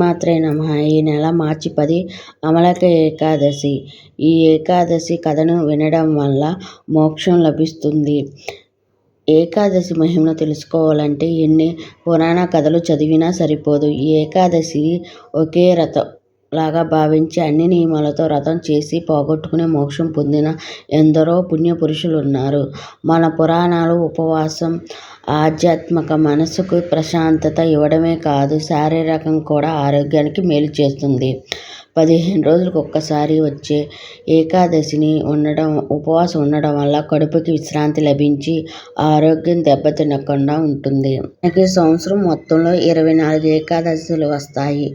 మాత్రే నమః. ఈ నెల మార్చి 10 అమలక ఏకాదశి. ఈ ఏకాదశి కథను వినడం వల్ల మోక్షం లభిస్తుంది. ఏకాదశి మహిమను తెలుసుకోవాలంటే ఎన్ని పురాణ కథలు చదివినా సరిపోదు. ఈ ఏకాదశి ఒకే వ్రతం లాగా భావించి అన్ని నియమాలతో వ్రతం చేసి పోగొట్టుకుని మోక్షం పొందిన ఎందరో పుణ్యపురుషులున్నారు. మన పురాణాలు ఉపవాసం ఆధ్యాత్మిక మనసుకు ప్రశాంతత ఇవ్వడమే కాదు, శారీరకం కూడా ఆరోగ్యానికి మేలు చేస్తుంది. 15 రోజులకు ఒక్కసారి వచ్చే ఏకాదశిని ఉపవాసం ఉండడం వల్ల కడుపుకి విశ్రాంతి లభించి ఆరోగ్యం దెబ్బతినకుండా ఉంటుంది. మనకి సంవత్సరం మొత్తంలో 24 ఏకాదశులు వస్తాయి.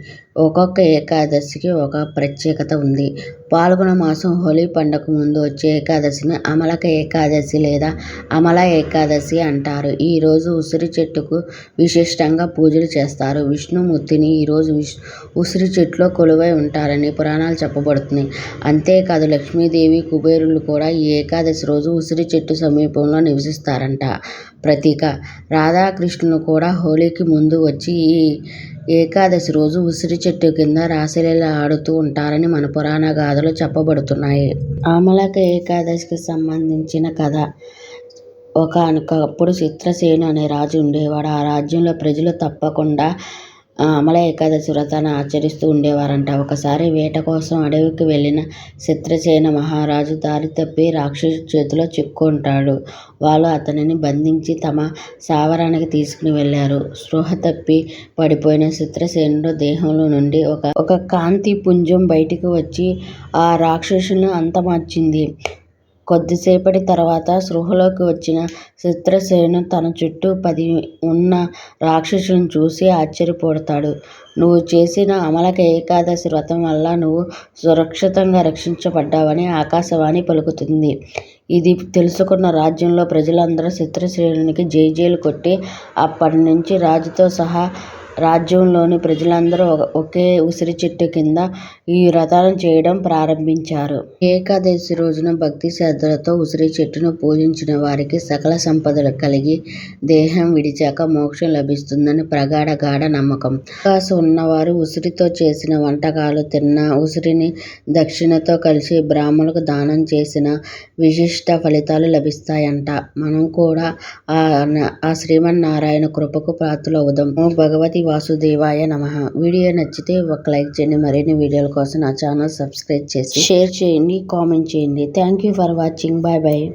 ఒక్కొక్క ఏకాదశికి ఒక ప్రత్యేకత ఉంది. పాల్గొన మాసం హోలీ పండుగ ముందు వచ్చే ఏకాదశిని అమలక ఏకాదశి లేదా అమల ఏకాదశి అంటారు. ఈ రోజు ఉసిరి చెట్టుకు విశిష్టంగా పూజలు చేస్తారు. విష్ణుమూర్తిని ఈ రోజు ఉసిరి చెట్టులో కొలువై ఉంటారని పురాణాలు చెప్పబడుతున్నాయి. అంతేకాదు లక్ష్మీదేవి, కుబేరులు కూడా ఈ ఏకాదశి రోజు ఉసిరి చెట్టు సమీపంలో నివసిస్తారంట. ప్రతీక రాధాకృష్ణులు కూడా హోలీకి ముందు వచ్చి ఈ ఏకాదశి రోజు ఉసిరి చెట్టు కింద రాసలీల ఆడుతూ ఉంటారని మన పురాణ గాథలు చెప్పబడుతున్నాయి. అమలక ఏకాదశికి సంబంధించిన కథ. ఒకానొకప్పుడు చిత్రసేను అనే రాజు ఉండేవాడు. ఆ రాజ్యంలో ప్రజలు తప్పకుండా అమల ఏకాదశి వ్రతాన్ని ఆచరిస్తూ ఉండేవారంట. ఒకసారి వేట కోసం అడవికి వెళ్ళిన చిత్రసేన మహారాజు దారి తప్పి రాక్షసు చేతిలో చిక్కుంటాడు. వాళ్ళు అతనిని బంధించి తమ స్థావరానికి తీసుకుని వెళ్ళారు. స్పృహ తప్పి పడిపోయిన చిత్రసేనుడు దేహంలో నుండి ఒక కాంతి పుంజం బయటికి వచ్చి ఆ రాక్షసుని అంతమర్చింది. కొద్దిసేపటి తర్వాత స్పృహలోకి వచ్చిన చిత్రసేను తన చుట్టూ 10 ఉన్న రాక్షసులను చూసి ఆశ్చర్యపోతాడు. నువ్వు చేసిన అమలక ఏకాదశి వ్రతం వల్ల నువ్వు సురక్షితంగా రక్షించబడ్డావని ఆకాశవాణి పలుకుతుంది. ఇది తెలుసుకున్న రాజ్యంలో ప్రజలందరూ చిత్రసేనునికి జైజైలు కొట్టి అప్పటి నుంచి రాజుతో సహా రాజ్యంలోని ప్రజలందరూ ఒకే ఉసిరి చెట్టు కింద ఈ వ్రతాలను చేయడం ప్రారంభించారు. ఏకాదశి రోజున భక్తి శ్రద్ధలతో ఉసిరి చెట్టును పూజించిన వారికి సకల సంపదలు కలిగి దేహం విడిచాక మోక్షం లభిస్తుందని గాఢ నమ్మకం. అవకాశం ఉన్నవారు ఉసిరితో చేసిన వంటకాలు తిన్నా, ఉసిరిని దక్షిణతో కలిసి బ్రాహ్మణులకు దానం చేసిన విశిష్ట ఫలితాలు లభిస్తాయంట. మనం కూడా ఆ శ్రీమన్నారాయణ కృపకు పాత్రులవుదాం. భగవతి వాసుదేవాయ నమః. వీడియో నచ్చితే ఒక లైక్ చేయండి. మరిన్ని వీడియోల కోసం నా ఛానల్ సబ్స్క్రైబ్ చేసి షేర్ చేయండి, కామెంట్ చేయండి. Thank you for watching. Bye bye.